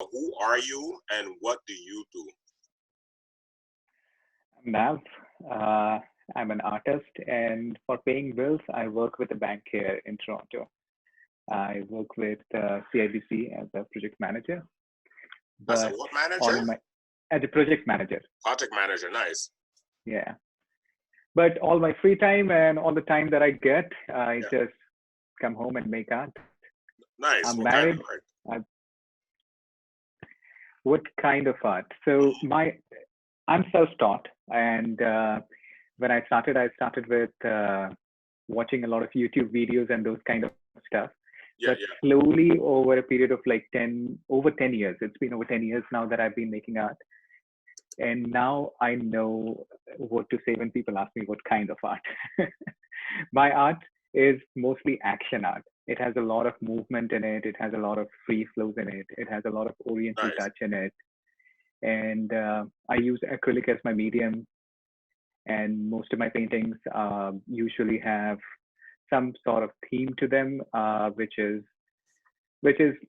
Who are you and what do you do? Nav. Uh, I'm an artist, and for paying bills, I work with a bank here in Toronto. I work with CIBC as a project manager, As a but what all manager? my as a project manager, Project manager. Nice. yeah. But all my free time and all the time that I get, I Yeah. just come home and make art. Nice. I'm What kind of married. art? I, what kind of art? So I'm self-taught, and when I started with watching a lot of YouTube videos and those kind of stuff. Yeah, But yeah. slowly, over a period of like over 10 years, it's been over 10 years now that I've been making art. And now I know what to say when people ask me what kind of art. My art is mostly action art. It has a lot of movement in it. It has a lot of free flows in it. It has a lot of oriental Nice. touch in it. And I use acrylic as my medium. And most of my paintings usually have some sort of theme to them, which is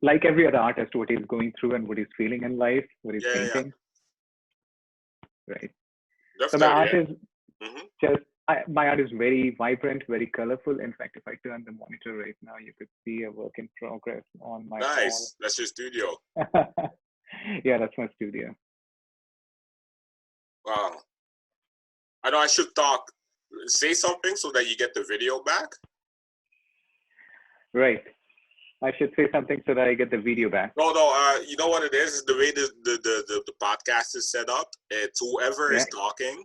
like every other artist, what he's going through and what he's feeling in life, what he's Yeah, yeah, yeah. painting, right? So my Definitely. art is Yeah. Mm-hmm. my art is very vibrant, very colorful. In fact, if I turn the monitor right now, you could see a work in progress on my wall. Nice. That's your studio. Yeah, that's my studio. Wow. I know I should talk. Say something so that you get the video back. Right. I should say something so that I get the video back. No, no. You know what it is? The way the podcast is set up. It's whoever Yeah. is talking.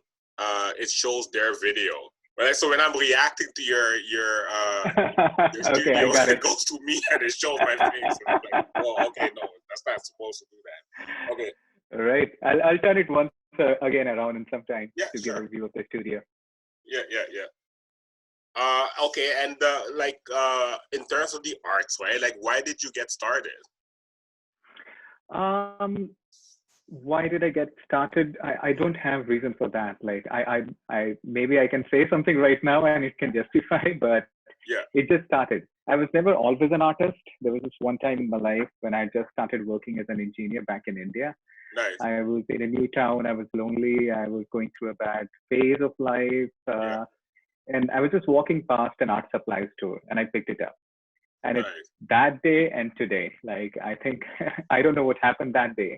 It shows their video. Right. So when I'm reacting to your Okay, I studio, got it it. goes to me and it shows my face. And I'm like, oh, okay, no, that's not supposed to do that. Okay. All right. I'll turn it once again around in some time Yeah. to give Sure. a view of the studio. Yeah. Yeah. Yeah. Okay, and in terms of the arts, right? Like, why did you get started? Um, why did I get started? I don't have reason for that. Like I maybe I can say something right now and it can justify, but Yeah, it just started. I was never always an artist. There was this one time in my life when I just started working as an engineer back in India. nice. I was in a new town. I was lonely. I was going through a bad phase of life. Yeah, And I was just walking past an art supply store and I picked it up. And it's nice. that day and today. Like, I think, I don't know what happened that day.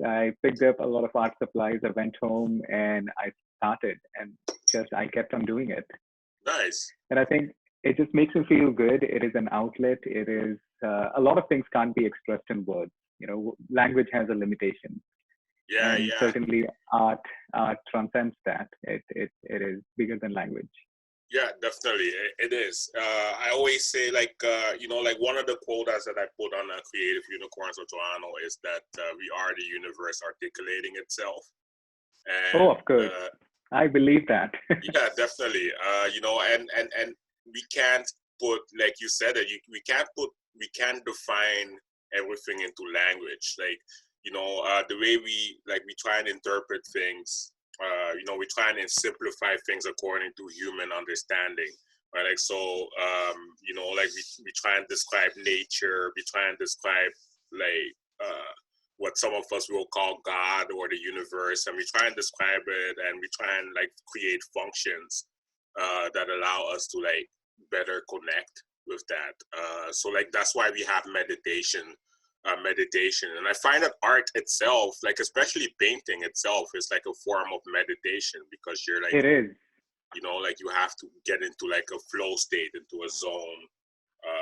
I picked up a lot of art supplies. I went home and I started and just I kept on doing it. Nice. And I think it just makes me feel good. It is an outlet. It is a lot of things can't be expressed in words. You know, language has a limitation, Yeah, and yeah, certainly art transcends that. It is bigger than language. yeah. Definitely, it is. I always say, like one of the quotas that I put on Creative Unicorns of Toronto is that we are the universe articulating itself, Oh, and of course, I believe that. yeah, definitely. And we can't put, like you said, that we can't define everything into language. Like, the way we try and interpret things. We try and simplify things according to human understanding. Right? Like so, like we try and describe nature. We try and describe like what some of us will call God or the universe, and we try and describe it, and we try and like create functions that allow us to like better connect with that. So like that's why we have meditation, and I find that art itself, like especially painting itself, is like a form of meditation because you're like, It is. like you have to get into like a flow state, into a zone,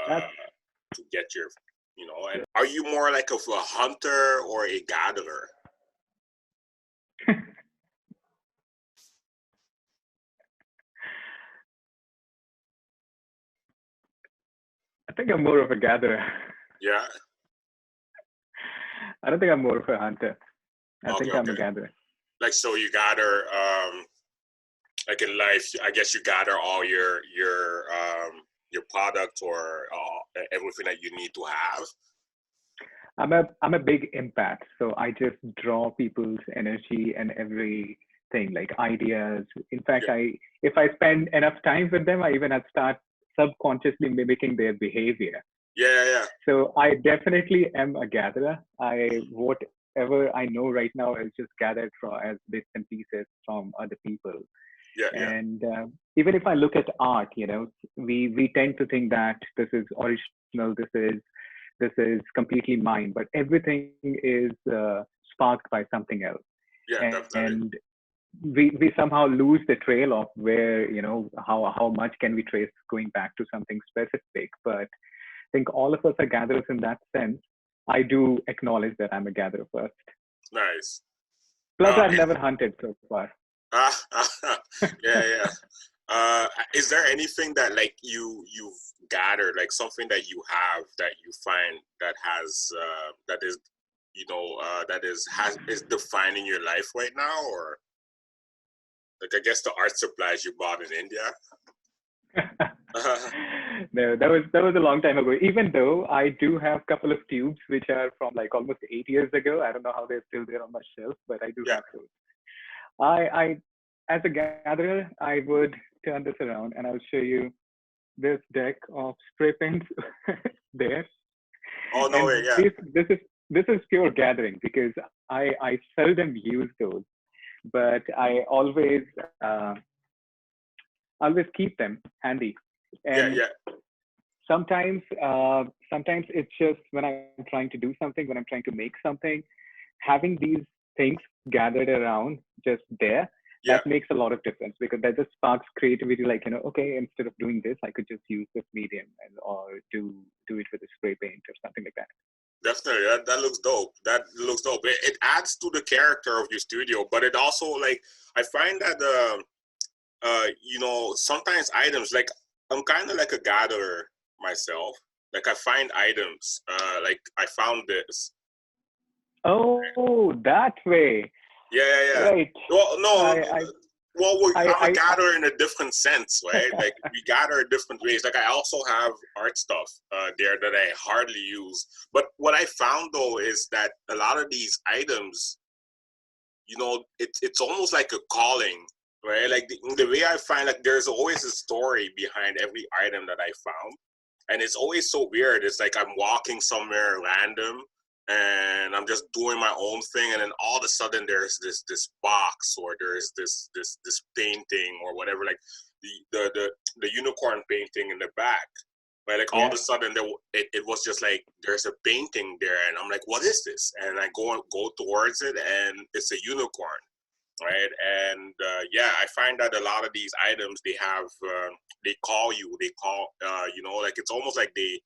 That's to get your, and are you more like of a hunter or a gatherer? I think I'm more of a gatherer. Yeah. I don't think I'm more of a hunter. I Okay. think I'm a Okay. gatherer. Like so, you gather, like in life, I guess you gather all your product or everything that you need to have. I'm a big empath, so I just draw people's energy and everything, like ideas. In fact, Yeah. if I spend enough time with them, I even start subconsciously mimicking their behavior. Yeah. So I definitely am a gatherer. Whatever I know right now is just gathered from as bits and pieces from other people. Yeah. And even if I look at art, we tend to think that this is original, this is completely mine, but everything is sparked by something else. Yeah, definitely. And we somehow lose the trail of where, how much can we trace going back to something specific. But I think all of us are gatherers in that sense. I do acknowledge that I'm a gatherer first. Nice. Plus, I've And never hunted so far. yeah. Is there anything that like you've gathered, like something that you have that you find that has that is that is defining your life right now, or like I guess the art supplies you bought in India? No, that was a long time ago. Even though I do have a couple of tubes which are from like almost 8 years ago. I don't know how they're still there on my shelf, but I do Yeah. have those. I as a gatherer, I would turn this around and I'll show you this deck of spray paints there. Oh no way. And Yeah. this is pure gathering because I seldom use those, but I always keep them handy. Yeah. And Yeah. sometimes it's just when I'm trying to do something, when I'm trying to make something, having these things gathered around just there, Yeah. that makes a lot of difference because that just sparks creativity. Like, okay, instead of doing this, I could just use this medium or do it with a spray paint or something like that. Definitely. That looks dope. That looks dope. It adds to the character of your studio, but it also like I find that sometimes items like I'm kind of like a gatherer myself. Like I find items. Like I found this. Oh, that way. Yeah. Right. Well, no. I Well, I'm a I gatherer in a different sense, right? Like we gather in different ways. Like I also have art stuff there that I hardly use. But what I found though is that a lot of these items, it's almost like a calling, right? Like the way I find, like there's always a story behind every item that I found, and it's always so weird. It's like I'm walking somewhere random and I'm just doing my own thing, and then all of a sudden there's this box, or there's this painting or whatever, like the unicorn painting in the back. Right, like all of yeah. a sudden it was just like there's a painting there, and I'm like, what is this? And I go towards it, and it's a unicorn, right? And yeah, I find that a lot of these items, they call you, like it's almost like they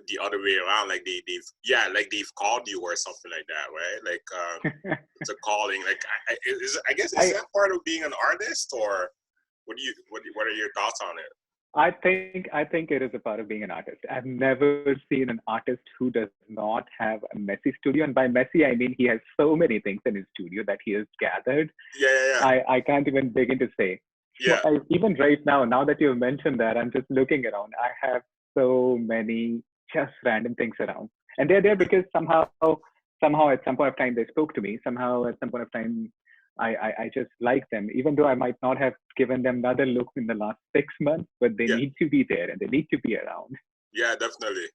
the other way around, like they've called you or something like that, right? Like it's a calling. Like I guess is I that part of being an artist, or what are your thoughts on it? I think it is a part of being an artist. I've never seen an artist who does not have a messy studio, and by messy I mean he has so many things in his studio that he has gathered. Yeah. I can't even begin to say. Yeah. Even right now that you've mentioned that, I'm just looking around. I have so many just random things around, and they're there because somehow at some point of time they spoke to me. Somehow at some point of time I just like them, even though I might not have given them another look in the last 6 months, but they Yeah. need to be there and they need to be around. Yeah, definitely.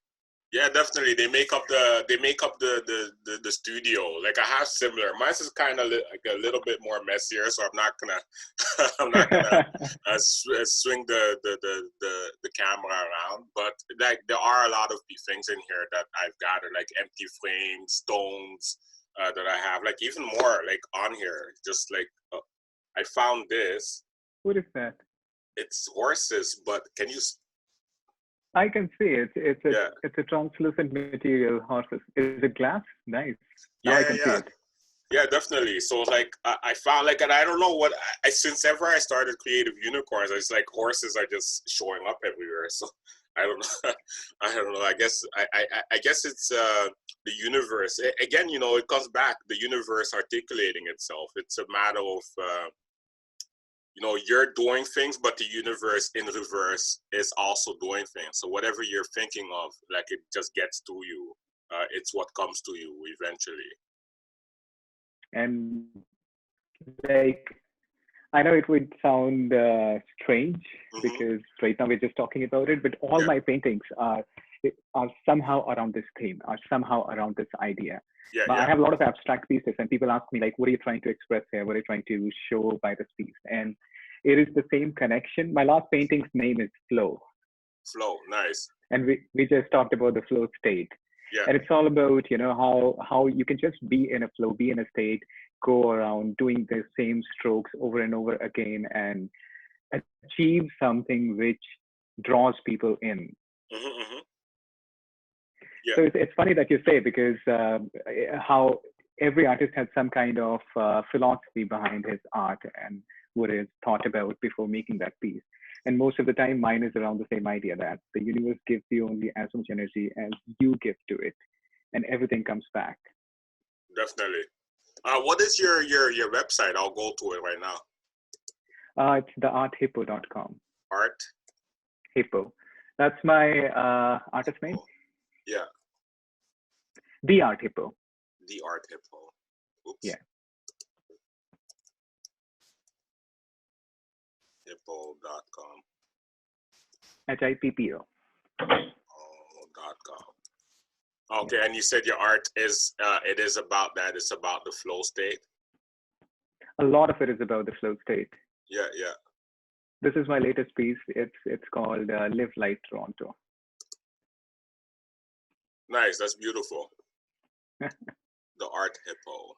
Yeah, definitely. They make up the studio. Like I have similar. Mine's is kind of like a little bit more messier, so I'm not gonna I'm not gonna swing the camera around. But like there are a lot of things in here that I've gathered, like empty frames, stones that I have. Like even more like on here, just like I found this. What is that? It's horses, but can you? I can see it. Yeah. It's a translucent material. Horses. Is it glass? Nice. Now I can see Yeah. it. Yeah, definitely. So like I found like, and I don't know what since ever I started creative unicorns, it's like horses are just showing up everywhere. So I don't know. I don't know. I guess it's the universe. Again, it comes back the universe articulating itself. It's a matter of you're doing things, but the universe in reverse is also doing things. So whatever you're thinking of, like it just gets to you. It's what comes to you eventually. And like, I know it would sound strange Mm-hmm. because right now we're just talking about it, but all Yeah. my paintings are are somehow around this theme, are somehow around this idea. Yeah, But I yeah. have a lot of abstract pieces, and people ask me like, "What are you trying to express here? What are you trying to show by this piece?" And it is the same connection. My last painting's name is Flow, Flow, nice. and we just talked about the flow state, Yeah, and it's all about how you can just be in a flow, be in a state, go around doing the same strokes over and over again, and achieve something which draws people in. mm-hmm. Yeah, So it's funny that you say, because how every artist has some kind of philosophy behind his art and what is thought about before making that piece. And most of the time, mine is around the same idea that the universe gives you only as much energy as you give to it, and everything comes back. definitely. What is your website? I'll go to it right now. It's the arthippo.com. Art Hippo. That's my artist name. Hippo. Yeah, The Art Hippo. the Art Hippo. Oops. Yeah. Hippo.com. HIPPO. .com. Okay, and you said your art is it is about that. It's about the flow state. A lot of it is about the flow state. Yeah, yeah. This is my latest piece. It's called Live Light Toronto. Nice. That's beautiful. The Art Hippo.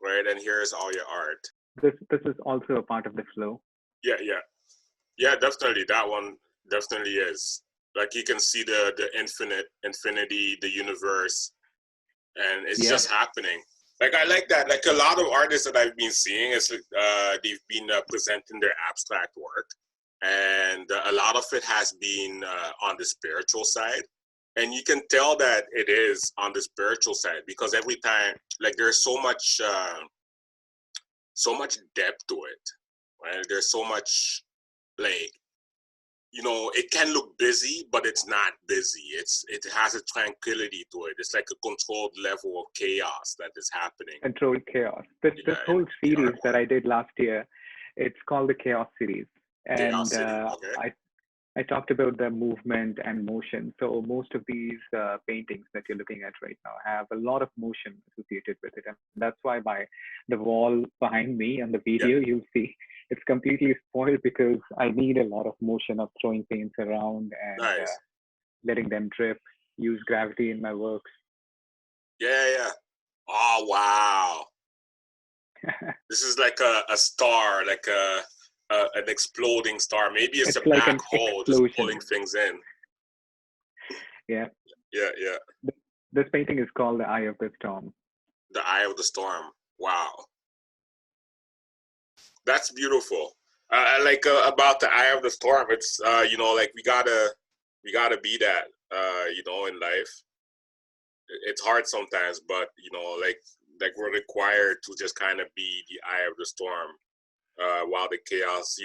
Right, and here's all your art. This is also a part of the flow. Yeah, yeah, yeah. Definitely, that one definitely is. Like you can see the infinity, the universe, and it's just happening. Like I like that. Like a lot of artists that I've been seeing is they've been presenting their abstract work, and a lot of it has been on the spiritual side. And you can tell that it is on the spiritual side because every time, like there's so much depth to it, right? There's so much, like, it can look busy, but it's not busy. It has a tranquility to it. It's like a controlled level of chaos that is happening. Controlled chaos. This whole series that I did last year, it's called the Chaos series, and Chaos City. Okay. I talked about the movement and motion. So most of these paintings that you're looking at right now have a lot of motion associated with it. And that's why the wall behind me on the video, you'll see it's completely spoiled because I need a lot of motion of throwing paints around and letting them drip, use gravity in my works. Yeah, yeah. Oh, wow. This is like a star, like an exploding star. Maybe it's a like black hole just pulling things in. Yeah. Yeah, yeah. This painting is called The Eye of the Storm. The Eye of the Storm. Wow. That's beautiful. Like about the Eye of the Storm, it's like we gotta be that in life. It's hard sometimes, but like we're required to just kind of be the eye of the storm while the chaos,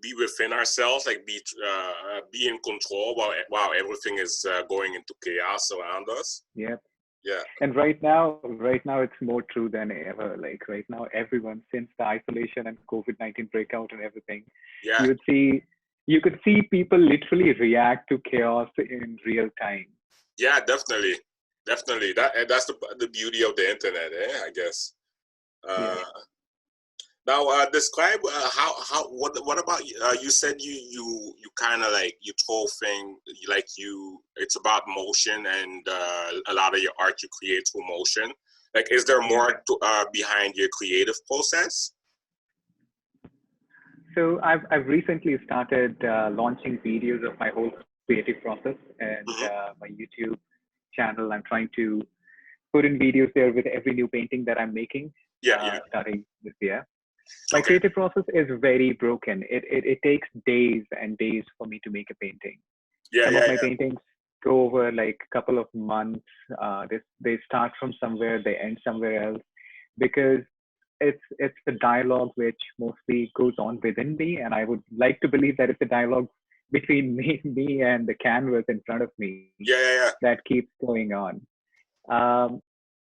be within ourselves, like be in control while everything is going into chaos around us. Yeah. Yeah. And right now it's more true than ever. Like right now, everyone, since the isolation and COVID-19 breakout and everything, you could see people literally react to chaos in real time. Yeah, definitely. That's the beauty of the internet, I guess. Now, describe what about you said you kind of like your whole thing, like it's about motion, and a lot of your art you create through motion. Like, is there more behind your creative process? So I've recently started launching videos of my whole creative process and my YouTube channel. I'm trying to put in videos there with every new painting that I'm making. Starting this year. My creative process is very broken. It takes days and days for me to make a painting. Some of my paintings go over like a couple of months. They start from somewhere, they end somewhere else, because it's a dialogue which mostly goes on within me, and I would like to believe that it's a dialogue between me and the canvas in front of me that keeps going on.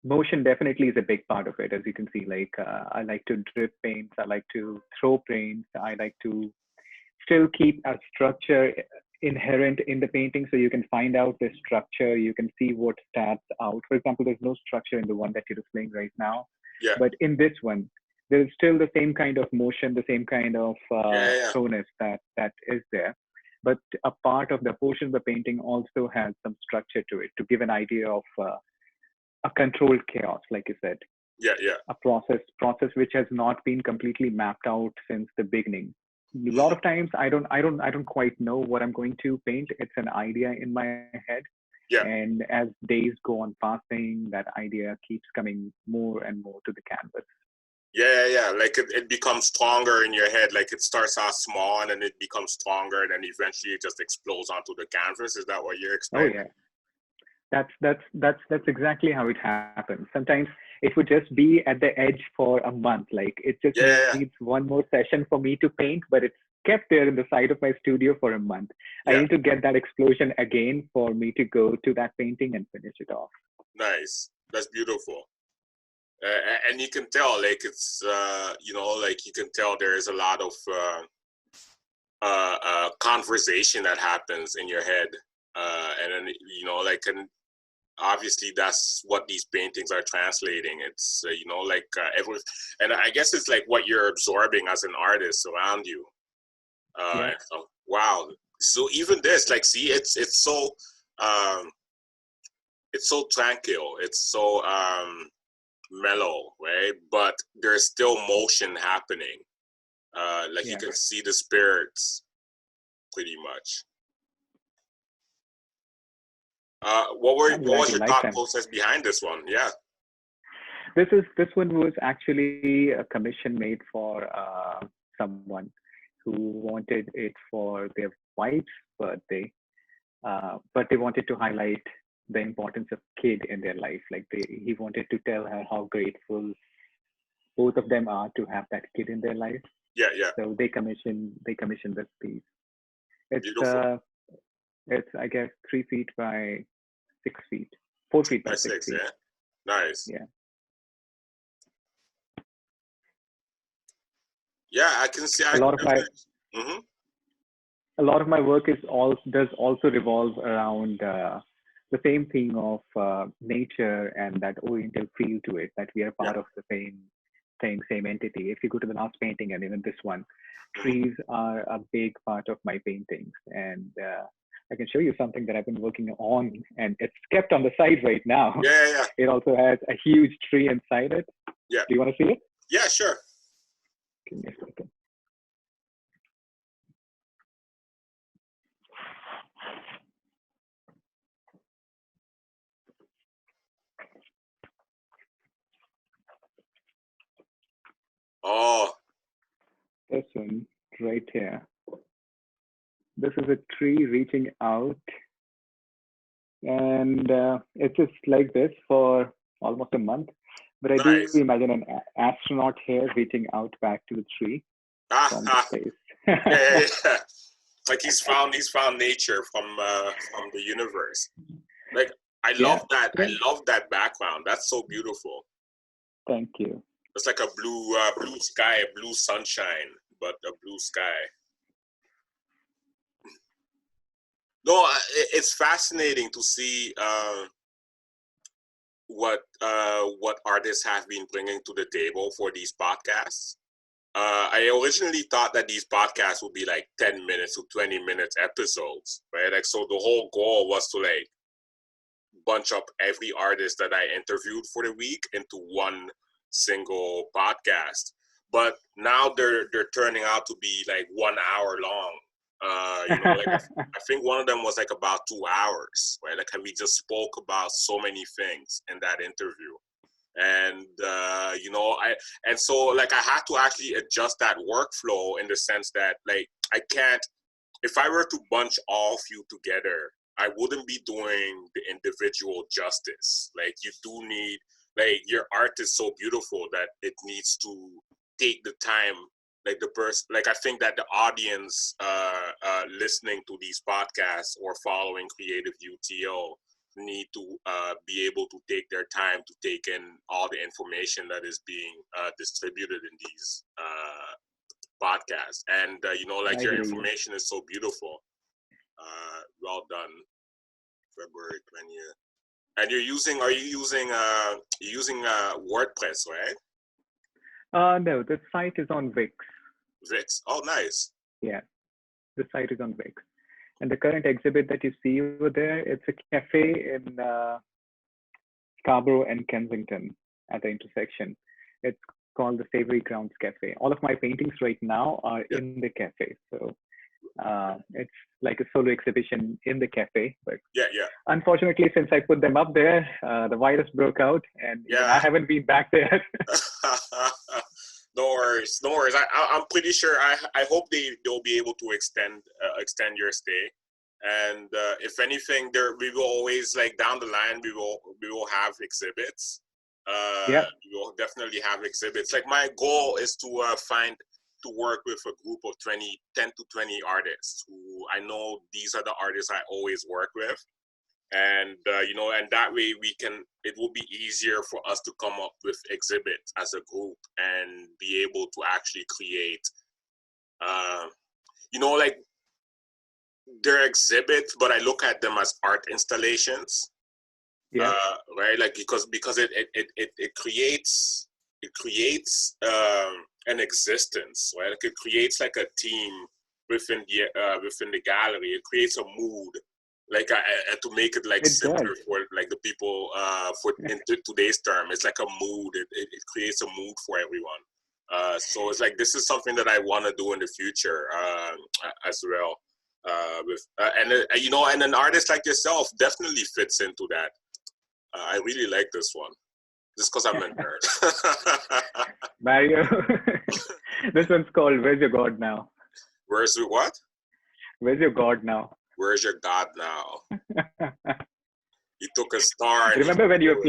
motion definitely is a big part of it. As you can see, like I like to drip paints, I like to throw paints, I like to still keep a structure inherent in the painting, so you can find out the structure, you can see what stands out. For example, there's no structure in the one that you're displaying right now, Yeah. but in this one there's still the same kind of motion, the same kind of Yeah. throwness that is there, but a part of the portion of the painting also has some structure to it to give an idea of a controlled chaos, like you said, Yeah. Yeah. a process which has not been completely mapped out since the beginning. A lot Mhm. of times I don't quite know what I'm going to paint. It's an idea in my head, Yeah. and as days go on passing, that idea keeps coming more and more to the canvas. Yeah. Like it becomes stronger in your head. Like it starts out small and then it becomes stronger and then eventually it just explodes onto the canvas. Is that what you're Oh explaining? yeah, that's exactly how it happens. Sometimes it would just be at the edge for a month, like it just Yeah. needs one more session for me to paint, but it's kept there in the side of my studio for a month. I Yeah. need to get that explosion again for me to go to that painting and finish it off. Nice. That's beautiful. And you can tell, like it's, like you can tell there is a lot of conversation that happens in your head, and then and obviously that's what these paintings are translating. It's every, and I guess it's like what you're absorbing as an artist around you. Yeah, So, wow. So even this, like, see, um, it's so tranquil. It's so mellow, right? But there's still motion happening. Like you yeah, can see the spirits pretty much. I'm What glad was you your like thought them. process behind this one? Yeah. This one was actually a commission made for someone who wanted it for their wife's birthday, but they wanted to highlight the importance of kid in their life. Like he wanted to tell her how grateful both of them are to have that kid in their life. Yeah. So they commissioned this piece. It's Beautiful. uh it's I guess 3 feet by 6 feet, 4 feet by By six six, feet. yeah. Nice. Yeah. Yeah, I can see. A I can lot of my definitely. Mm-hmm. a lot of my work is all does also revolve around the same theme of nature and that oriental feel to it, that we are Yeah. part of the same thing, same entity. If you go to the last painting and even this one, Mm-hmm. trees are a big part of my paintings, and I can show you something that I've been working on, and it's kept on the side right now. Yeah. It also has a huge tree inside it. Yeah. Do you want to see it? Yeah. Sure. Give me a second. Oh, This one right here. This is a tree reaching out, and it's just like this for almost a month. But I do nice. imagine an astronaut here reaching out back to the tree Ah, from the ah. space. Yeah. Like he's found nature from the universe. Like I Yeah, love that. I yeah. love that background. That's so beautiful. Thank you. It's like a blue sky, blue sunshine, but a blue sky. No, it's fascinating to see what artists have been bringing to the table for these podcasts. I originally thought that these podcasts would be like 10 minutes to 20 minutes episodes, right? Like, so the whole goal was to like bunch up every artist that I interviewed for the week into one single podcast. But now they're turning out to be like 1 hour long. Like I think one of them was like about 2 hours, right? Like, and we just spoke about so many things in that interview. And so like I had to actually adjust that workflow in the sense that like I can't, if I were to bunch all of you together, I wouldn't be doing the individual justice. Like you do need, like your art is so beautiful that it needs to take the time. Like the person, like I think that the audience listening to these podcasts or following Creative UTO need to be able to take their time to take in all the information that is being distributed in these podcasts. And like I your hear you. information is so beautiful. Well done, February 20th. And are you using WordPress, right? No, the site is on Wix. Vix. Oh, nice. Yeah, the site is on Wix. And the current exhibit that you see over there, it's a cafe in Scarborough and Kensington at the intersection. It's called the Savory Grounds Cafe. All of my paintings right now are Yeah. in the cafe. So it's like a solo exhibition in the cafe. But Yeah. unfortunately, since I put them up there, the virus broke out, and even I haven't been back there. No worries, no worries. I'm pretty sure. I hope they'll be able to extend your stay. And if anything, we will always, like, down the line, we will have exhibits. Yeah. We will definitely have exhibits. Like, my goal is to work with a group of 10 to 20 artists who I know these are the artists I always work with. And and that way it will be easier for us to come up with exhibits as a group and be able to actually create like, they're exhibits, but I look at them as art installations. Yeah. Right, like, because it creates an existence, right? Like, it creates like a team within the gallery. It creates a mood, like, to make it like simpler for like the people in today's term. It's like a mood. It creates a mood for everyone. So it's like, this is something that I want to do in the future as well. And an artist like yourself definitely fits into that. I really like this one. Just because I'm a nerd. Mario, this one's called "Where's Your God Now?" Where's your what? Where's your God now? Where's your God now? He took a star. And remember when you were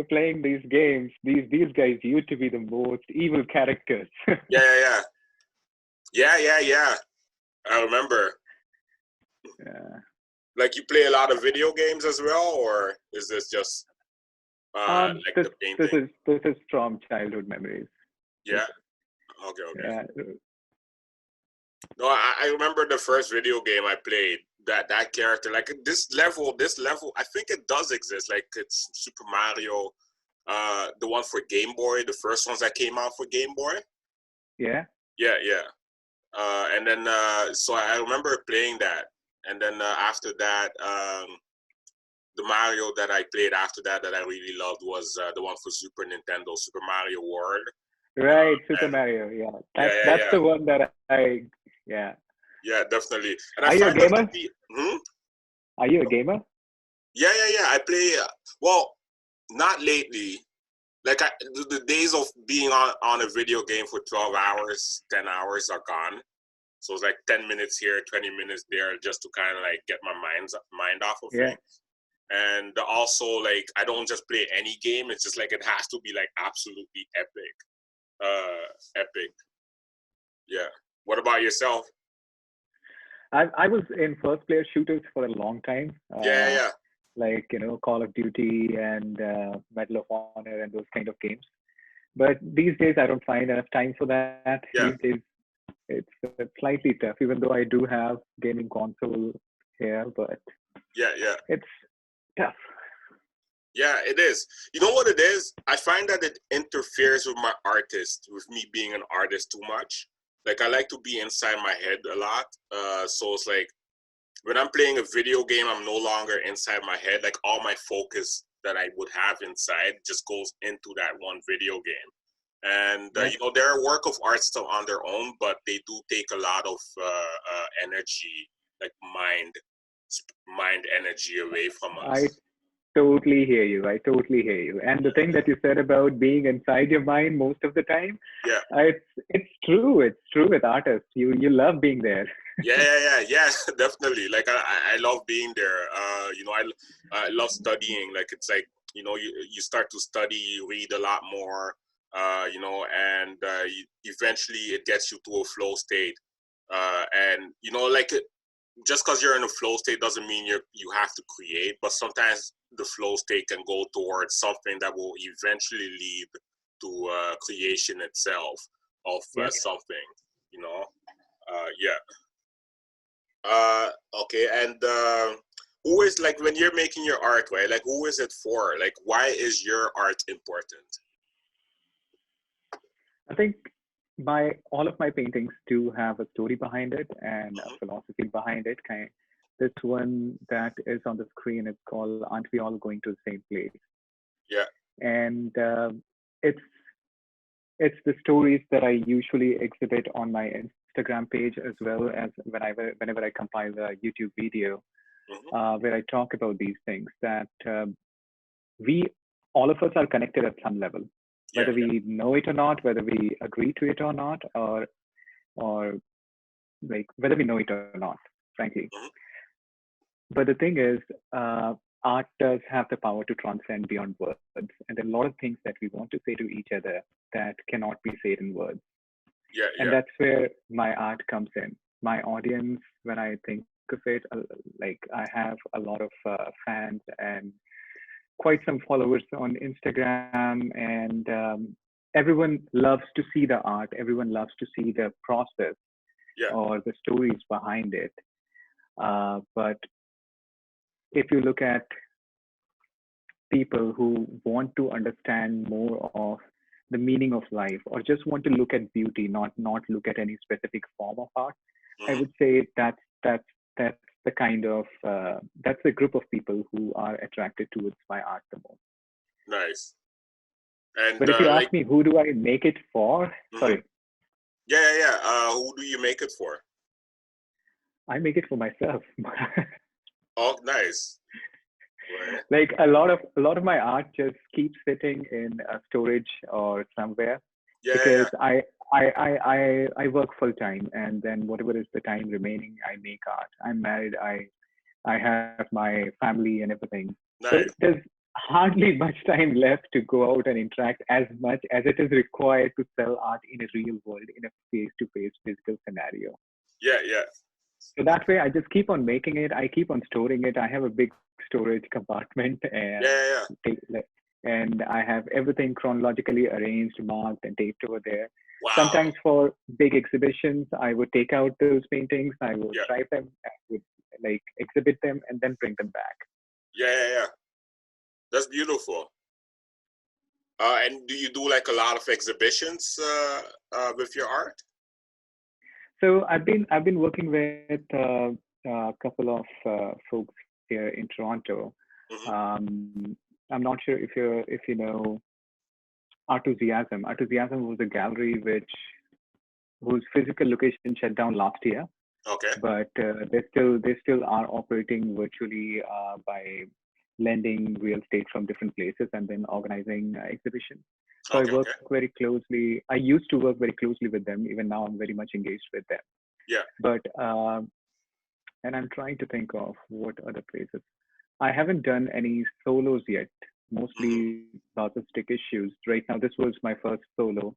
playing these games? These guys used to be the most evil characters. Yeah. I remember. Yeah. Like, you play a lot of video games as well, or is this just like the painting? This is from childhood memories. Yeah. Okay. Yeah. No, I remember the first video game I played. That character, like, this level, I think it does exist. Like, it's Super Mario, the one for Game Boy, the first ones that came out for Game Boy. Yeah. Yeah. And then so I remember playing that, and then after that, the Mario that I played after that I really loved was the one for Super Nintendo, Super Mario World. Right, Super Mario. Yeah, that's the one that I. Yeah. Yeah, definitely. And Are you a gamer? Are you a gamer? Yeah. I play. Well, not lately. Like, the days of being on a video game for 12 hours, 10 hours are gone. So it's like 10 minutes here, 20 minutes there, just to kind of like get my mind off of things. And also, like, I don't just play any game. It's just like, it has to be like absolutely epic. Yeah. What about yourself? I was in first player shooters for a long time. Yeah. Like, Call of Duty and Medal of Honor and those kind of games. But these days I don't find enough time for that. Yeah. These days it's slightly tough, even though I do have gaming console here, but yeah, it's tough. Yeah, it is. You know what it is? I find that it interferes with with me being an artist too much. Like, I like to be inside my head a lot. So it's like, when I'm playing a video game, I'm no longer inside my head. Like, all my focus that I would have inside just goes into that one video game. And, they're a work of art still on their own, but they do take a lot of energy, like mind energy away from us. I totally hear you. And the thing that you said about being inside your mind most of the time, it's true. It's true with artists. You love being there. Yeah, definitely. Like, I love being there. I love studying. Like, it's like, you start to study, you read a lot more, and eventually it gets you to a flow state. And, like, just because you're in a flow state doesn't mean you have to create, but sometimes the flow state can go towards something that will eventually lead to creation itself of Yep. something, you know. Yeah. Okay, and who is, like, when you're making your art, right? Like, who is it for? Like, why is your art important? I think all of my paintings do have a story behind it and a Hmm. philosophy behind it. This one that is on the screen is called "Aren't We All Going to the Same Place?" Yeah. And it's it's the stories that I usually exhibit on my Instagram page, as well as whenever I compile a YouTube video Hmm. where I talk about these things, that we all of us are connected at some level, Yeah. whether Yeah. we know it or not, whether we agree to it or not, or like whether we know it or not, frankly. Hmm. But the thing is, art does have the power to transcend beyond words, and there are a lot of things that we want to say to each other that cannot be said in words. Yeah. And Yeah. that's where my art comes in. My audience, when I think of it, like I have a lot of fans and quite some followers on Instagram, and everyone loves to see the art. Everyone loves to see the process Yeah. or the stories behind it. But if you look at people who want to understand more of the meaning of life, or just want to look at beauty, not look at any specific form of art, I Hmm. would say that's the kind of that's the group of people who are attracted towards my art the most. Nice. And But if you like, ask me who do I make it for, hmm, sorry, yeah, yeah, yeah. Who do you make it for? I make it for myself. Oh, nice. Right. Like a lot of my art just keeps sitting in a storage or somewhere, Yeah, yeah, because yeah. I work full time, and then whatever is the time remaining, I make art. I'm married. I have my family and everything. So Nice. there's hardly much time left to go out and interact as much as it is required to sell art in a real world, in a face-to-face physical scenario. Yeah, yeah, So that way, I just keep on making it. I keep on storing it. I have a big storage compartment, yeah, yeah, yeah. and I have everything chronologically arranged, marked, and taped over there. Wow. Sometimes for big exhibitions, I would take out those paintings, I would Yeah, stripe them, I would like exhibit them, and then bring them back. yeah, yeah, yeah. That's beautiful. And do you do like a lot of exhibitions with your art? So I've been working with a couple of folks here in Toronto. Hmm. I'm not sure if you know Artusiasm. Artusiasm was a gallery whose physical location shut down last year, Okay. but they still are operating virtually by lending real estate from different places and then organizing exhibitions. So I Okay. work Okay. very closely. I used to work very closely with them. Even now, I'm very much engaged with them. Yeah. But and I'm trying to think of what other places. I haven't done any solos yet. Hmm. Mostly logistic issues. Right now, this was my first solo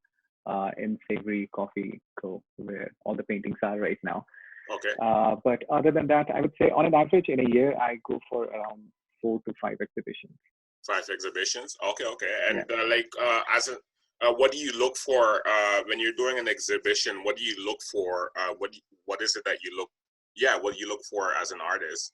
in Savory Coffee Co, where all the paintings are right now. Okay. But other than that, I would say on an average in a year, I go for around 4 to 5 exhibitions. 5 exhibitions. Okay. Okay. Yeah. And like, as a what do you look for when you're doing an exhibition? What do you look for? What is it that you look? Yeah, what do you look for as an artist?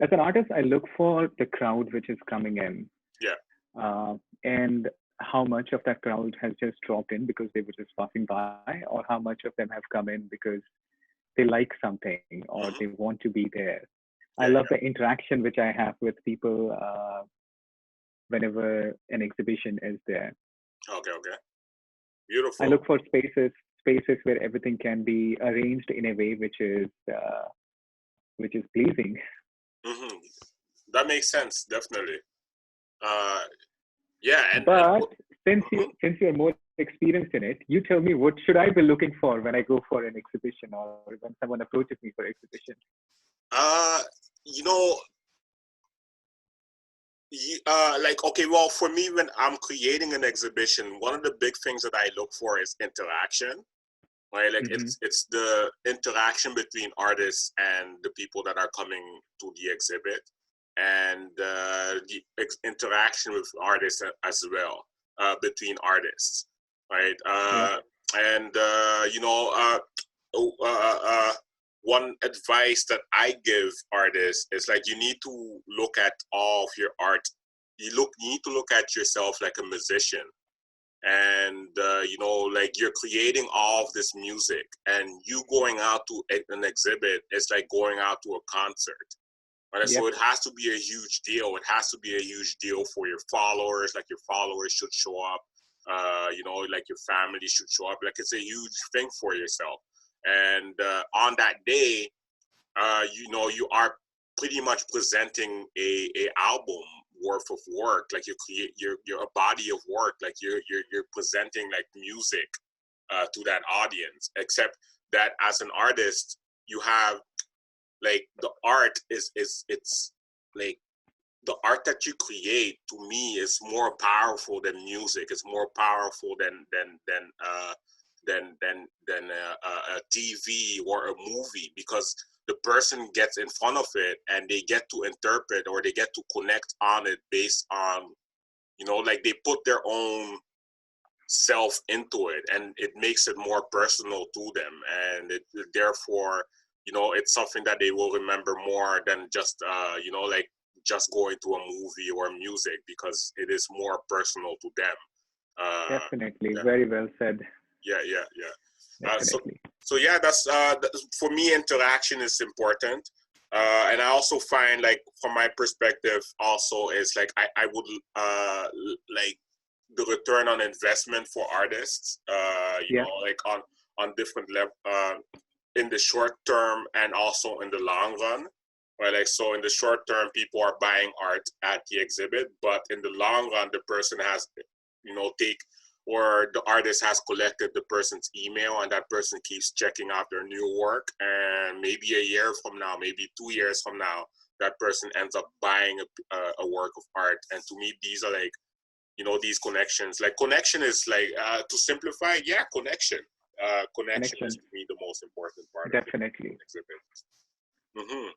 As an artist, I look for the crowd which is coming in, Yeah. and how much of that crowd has just dropped in because they were just passing by, or how much of them have come in because they like something or Hmm. they want to be there. I Yeah. love Yeah. the interaction which I have with people whenever an exhibition is there. Okay. Okay. I Beautiful. look for spaces where everything can be arranged in a way which is pleasing. Hmm. That makes sense. Definitely. Uh, yeah. And But since you mhm. since you're more experienced in it, you tell me what should I be looking for when I go for an exhibition or when someone approaches me for exhibition. uh, you know, like, okay, well, for me, when I'm creating an exhibition, one of the big things that I look for is interaction. right? Like Mm-hmm. it's the interaction between artists and the people that are coming to the exhibit, and the interaction with artists as well, between artists, right? Yeah. And oh, one advice that I give artists is like you need to look at all of your art. You need to look at yourself like a musician, and like you're creating all of this music, and you going out to an exhibit is like going out to a concert. Right? So Yep. it has to be a huge deal. It has to be a huge deal for your followers. Like your followers should show up. Like your family should show up. Like it's a huge thing for yourself. And on that day, you are pretty much presenting a album worth of work. Like you create you're a body of work. Like you're presenting like music to that audience. Except that as an artist, you have like the art is it's like the art that you create to me is more powerful than music. It's more powerful than a TV or a movie, because the person gets in front of it and they get to interpret, or they get to connect on it based on, like they put their own self into it, and it makes it more personal to them, and therefore it's something that they will remember more than just like just going to a movie or music, because it is more personal to them. Definitely. Yeah, Very well said. yeah. Definitely. So yeah, that's for me, interaction is important. And I also find, like, from my perspective also, is like I would like the return on investment for artists, Yeah. like on different level, in the short term and also in the long run. Right, like, so in the short term, people are buying art at the exhibit, but in the long run, the person has, take, or the artist has collected the person's email, and that person keeps checking out their new work, and maybe a year from now, maybe 2 years from now, that person ends up buying a work of art. And to me, these are like, these connections. Like, connection is like, to simplify, yeah, connection. Connection is, Connection. to me, the most important part of the Definitely. exhibit. Mm-hmm.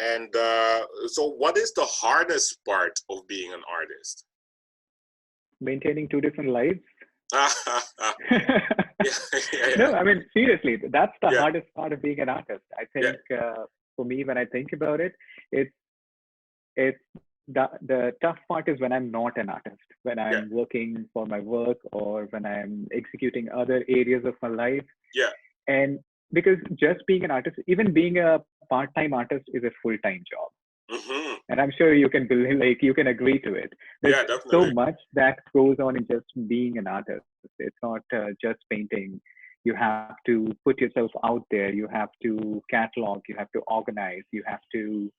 And so what is the hardest part of being an artist? Maintaining two different lives. Yeah, yeah, No, I mean, seriously, that's the yeah, hardest part of being an artist. I yeah, think for me, when I think about it, it's it's the tough part is when I'm not an artist, when yeah, I'm working for my work, or when I'm executing other areas of my life. yeah. And because just being an artist, even being a part-time artist, is a full-time job. Mm-hmm. And I'm sure you can believe, like, you can agree to it. There's Yeah, so definitely. much that goes on in just being an artist. It's not just painting. You have to put yourself out there. You have to catalog. You have to organize. You have to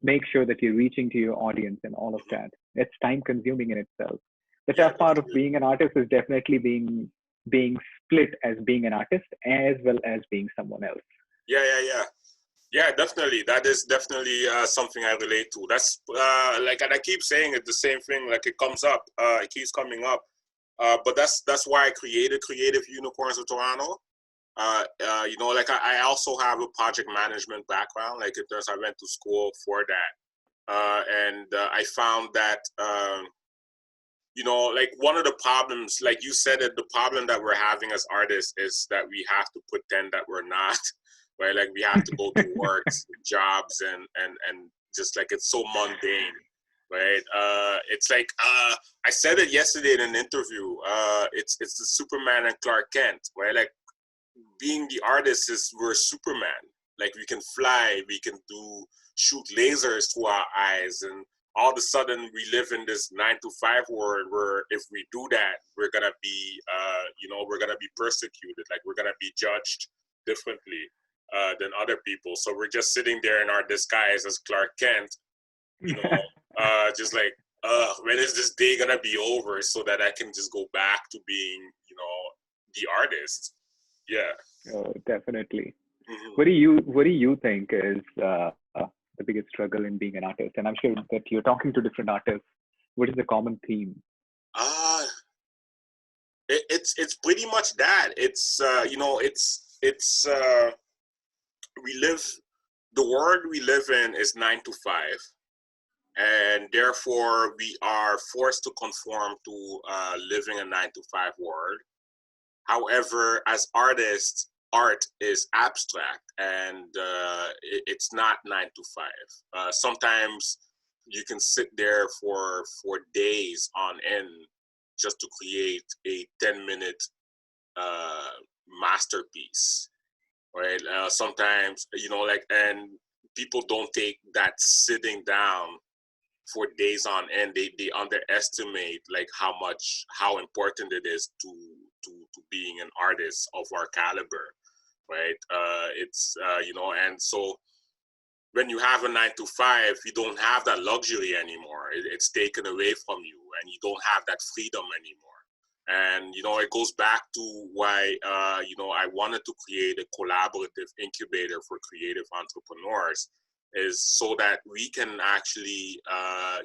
make sure that you're reaching to your audience and all of Mm-hmm. that. It's time consuming in itself. The Yeah, tough part of definitely. being an artist is definitely being split as being an artist as well as being someone else. Yeah. Yeah, definitely. That is definitely something I relate to. That's like, and I keep saying it, the same thing. Like, it comes up, it keeps coming up. But that's why I created Creative Unicorns of Toronto. Like, I also have a project management background. Like, in terms, I went to school for that, and I found that like, one of the problems, like you said, that the problem that we're having as artists is that we have to pretend that we're not, right? Like, we have to go to work, jobs, and just, like, it's so mundane, right? It's like, I said it yesterday in an interview. It's the Superman and Clark Kent, right? Like, being the artist is, we're Superman. Like, we can fly, we can shoot lasers through our eyes, and all of a sudden we live in this 9 to 5 world where if we do that, we're gonna be, we're gonna be persecuted. Like, we're gonna be judged differently than other people. So we're just sitting there in our disguise as Clark Kent, just like, when is this day gonna be over so that I can just go back to being, the artist? Yeah. Oh, definitely. Mm-hmm. What do you think is the biggest struggle in being an artist? And I'm sure that you're talking to different artists. What is the common theme? Uh, It's pretty much that. It's you know, it's we live the world we live in is 9 to 5, and therefore we are forced to conform to living a 9 to 5 world. However, as artists, art is abstract, and it's not 9 to 5. Sometimes you can sit there for days on end just to create a 10-minute masterpiece, right? Sometimes, you know, like, and people don't take that sitting down for days on end. They underestimate like how important it is to being an artist of our caliber, right? It's you know, and so when you have a 9 to 5, you don't have that luxury anymore. It's taken away from you, and you don't have that freedom anymore. And you know, it goes back to why you know, I wanted to create a collaborative incubator for creative entrepreneurs, is so that we can actually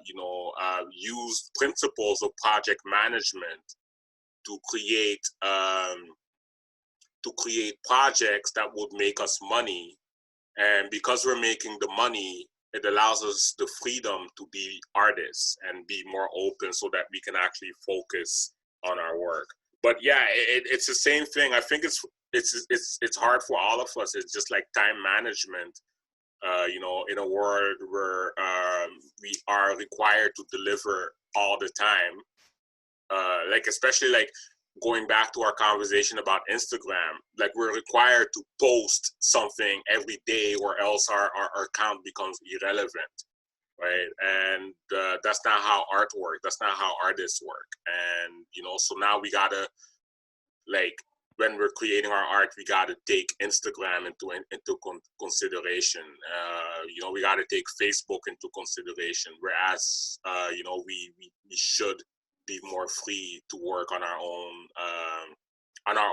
you know, use principles of project management to create projects that would make us money. And because we're making the money, it allows us the freedom to be artists and be more open, so that we can actually focus on our work. But yeah, it's the same thing. I think it's hard for all of us. It's just like time management. You know, in a world where we are required to deliver all the time, like especially like going back to our conversation about Instagram, like we're required to post something every day, or else our account becomes irrelevant, right? And that's not how art works. That's not how artists work. And you know, so now we gotta, like, when we're creating our art, we got to take Instagram into consideration. You know, we got to take Facebook into consideration. Whereas, you know, we should be more free to work on our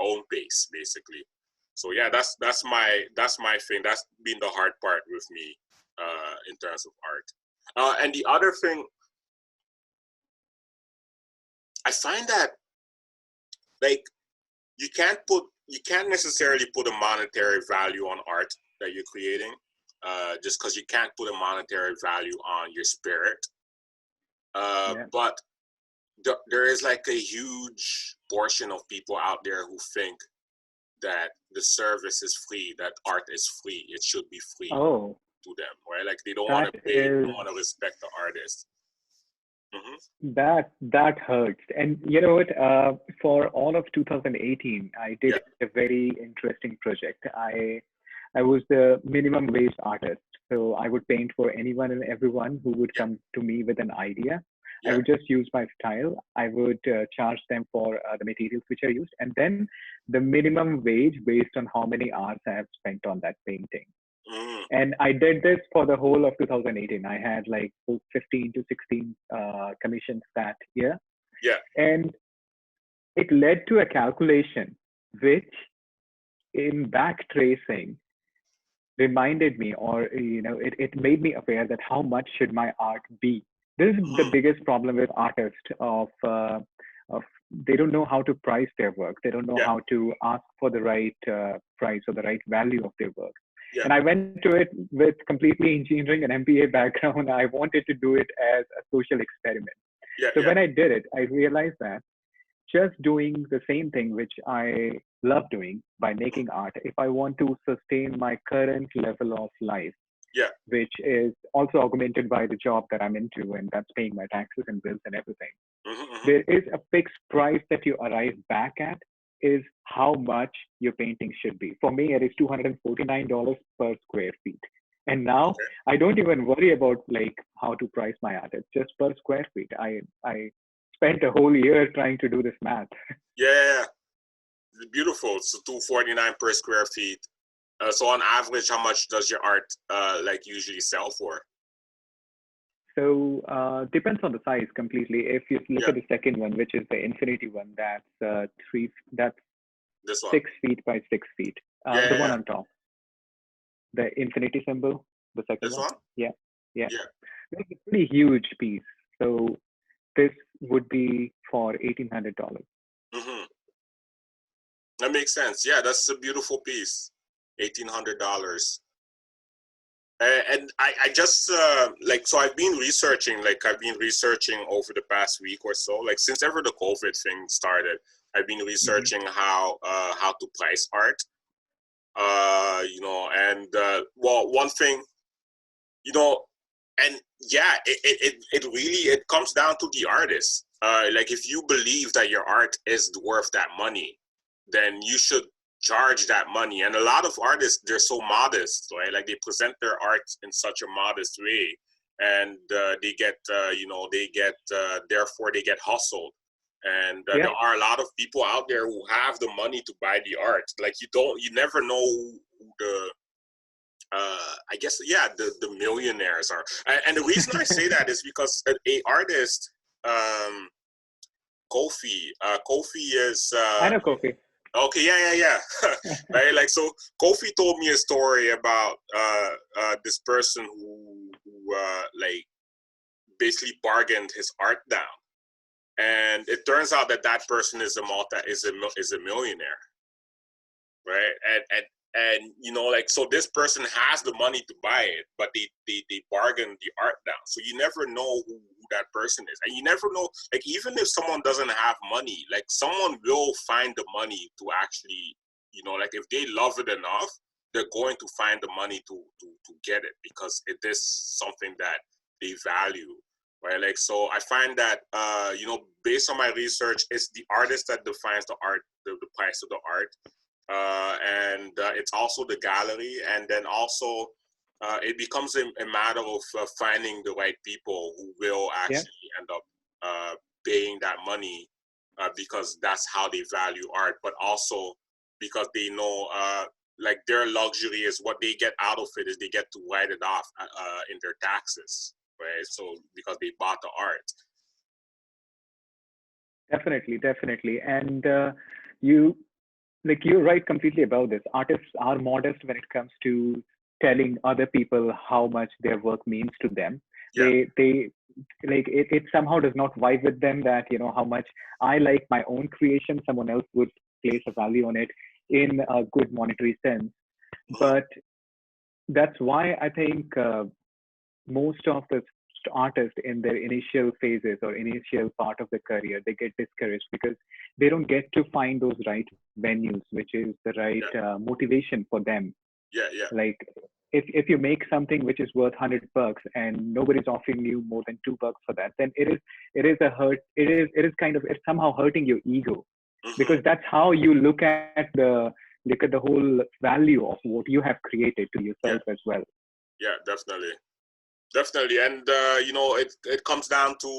own pace, basically. So yeah, that's my thing. That's been the hard part with me in terms of art. And the other thing, I find that, like, you can't necessarily put a monetary value on art that you're creating, just because you can't put a monetary value on your spirit. But there is like a huge portion of people out there who think that the service is free, that art is free. It should be free to them, right? Like they don't want to pay, they don't want to respect the artist. Mm-hmm. That hurts. And you know what? For all of 2018, I did a very interesting project. I was the minimum wage artist, so I would paint for anyone and everyone who would come to me with an idea. I would just use my style. I would charge them for the materials which I used, and then the minimum wage based on how many hours I have spent on that painting. And I did this for the whole of 2018. I had like 15 to 16 commissions that year. And it led to a calculation, which in back tracing reminded me, or, you know, it made me aware that how much should my art be. This is the biggest problem with artists of they don't know how to price their work. They don't know how to ask for the right price or the right value of their work. And I went to it with completely engineering and MBA background. I wanted to do it as a social experiment. So when I did it, I realized that just doing the same thing, which I love doing by making art, if I want to sustain my current level of life, which is also augmented by the job that I'm into, and that's paying my taxes and bills and everything, there is a fixed price that you arrive back at, is how much your painting should be. For me, it is $249 per square feet. And now I don't even worry about like how to price my art. It's just per square feet. I spent a whole year trying to do this math. Beautiful. So $249 per square feet. So on average, how much does your art like usually sell for? So depends on the size completely. If you look at the second one, which is the infinity one, that's this one. 6 feet by 6 feet. The one on top, the infinity symbol, the second this one. one. Yeah. It's a pretty huge piece. So this would be for $1,800. That makes sense. Yeah, that's a beautiful piece. $1,800. And I just like, so I've been researching over the past week or so, like since ever the COVID thing started, I've been Hmm. researching how to price art. You know, and well, one thing, you know, and yeah, it really, it comes down to the artist. Like if you believe that your art is worth that money, then you should charge that money. And a lot of artists, they're so modest, right? Like they present their art in such a modest way, and they get you know, they get therefore they get hustled. And Yeah, there are a lot of people out there who have the money to buy the art. Like you never know who the I guess, yeah, the millionaires are. And the reason I say that is because a artist, um, Kofi is I know, Kofi. okay, yeah. Right, like so. Kofi told me a story about this person who like basically bargained his art down, and it turns out that that person is a millionaire, right? And you know, like, so this person has the money to buy it, but they bargain the art down. So you never know who that person is, and you never know, like, even if someone doesn't have money, like someone will find the money to actually, you know, like if they love it enough, they're going to find the money to get it, because it is something that they value, right? Like, so I find that you know, based on my research, it's the artist that defines the art, the price of the art, and it's also the gallery, and then also it becomes a matter of finding the right people who will Yeah, actually end up paying that money, because that's how they value art, but also because they know like their luxury is what they get out of it is they get to write it off in their taxes, right? So because they bought the art. definitely, definitely. And you like you're right completely about this. Artists are modest when it comes to telling other people how much their work means to them. Yeah. They like it somehow does not vibe with them that how much I like my own creation, someone else would place a value on it in a good monetary sense. Hmm. But that's why I think most of the artists in their initial phases or initial part of the career they get discouraged because they don't get to find those right venues which is the right Yeah. motivation for them. Yeah. Like if you make something which is worth $100 and nobody's offering you more than $2 for that, then it is a hurt, it is kind of, it's somehow hurting your ego, Hmm. because that's how you look at the whole value of what you have created to Yeah. yourself as well. Yeah. Definitely. Definitely, and you know, it comes down to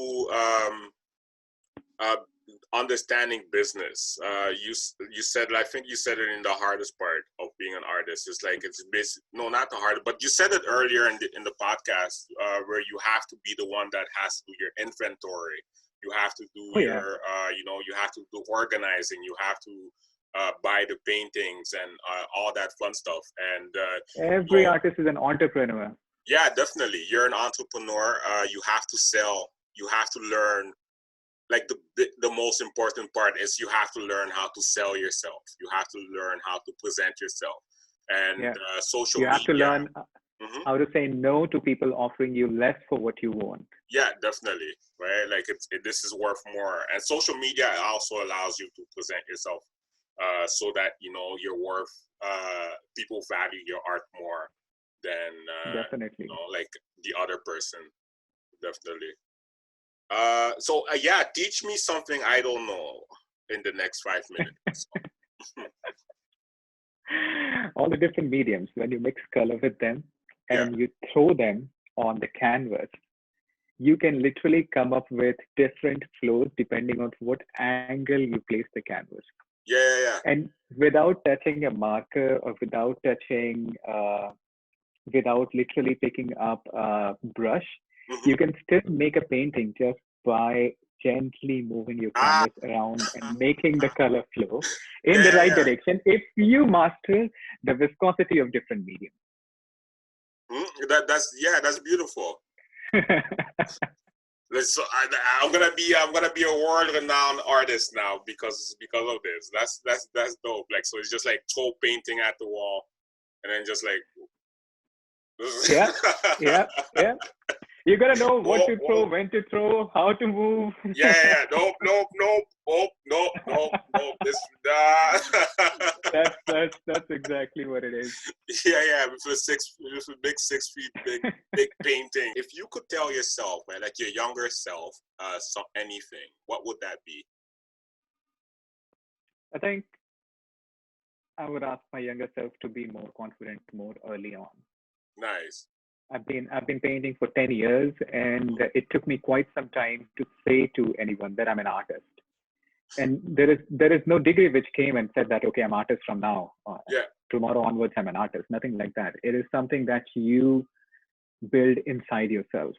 uh, understanding business. You said, I think you said it in the hardest part of being an artist. It's like it's basic. No, not the hardest, but you said it earlier in the podcast where you have to be the one that has to do your inventory. You have to do Oh yeah, your you know, you have to do organizing. You have to buy the paintings and all that fun stuff. And you every know, artist is an entrepreneur. yeah, definitely. You're an entrepreneur. You have to sell. You have to learn. Like the most important part is you have to learn how to sell yourself. You have to learn how to present yourself. And Yeah, social you have to media. learn Hmm. how to say no to people offering you less for what you want. Yeah, definitely. Right. Like this is worth more. And social media also allows you to present yourself so that, you know, you're worth. People value your art more than you Definitely. know, like the other person. Definitely. So yeah, teach me something I don't know in the next 5 minutes. All the different mediums, when you mix color with them Yeah, and you throw them on the canvas, you can literally come up with different flows depending on what angle you place the canvas. yeah. And without touching a marker or without literally picking up a brush, Hmm. you can still make a painting just by gently moving your Ah, canvas around and making the color flow in the right yeah. direction if you master the viscosity of different mediums. That's, yeah, that's beautiful. I'm gonna be a world-renowned artist now because of this. That's dope. Like, so it's just like throw painting at the wall and then just like. Yeah, yeah, yeah. You gotta know what Whoa, to whoa. throw, when to throw, how to move. Yeah. Nope. Oh, nope. This. That's exactly what it is. Yeah. With a big 6 feet big painting. If you could tell yourself, man, like your younger self, anything, what would that be? I think I would ask my younger self to be more confident more early on. Nice. I've been painting for 10 years, and it took me quite some time to say to anyone that I'm an artist. And there is no degree which came and said that, okay, I'm artist from now. Yeah. Tomorrow onwards, I'm an artist. Nothing like that. It is something that you build inside yourself.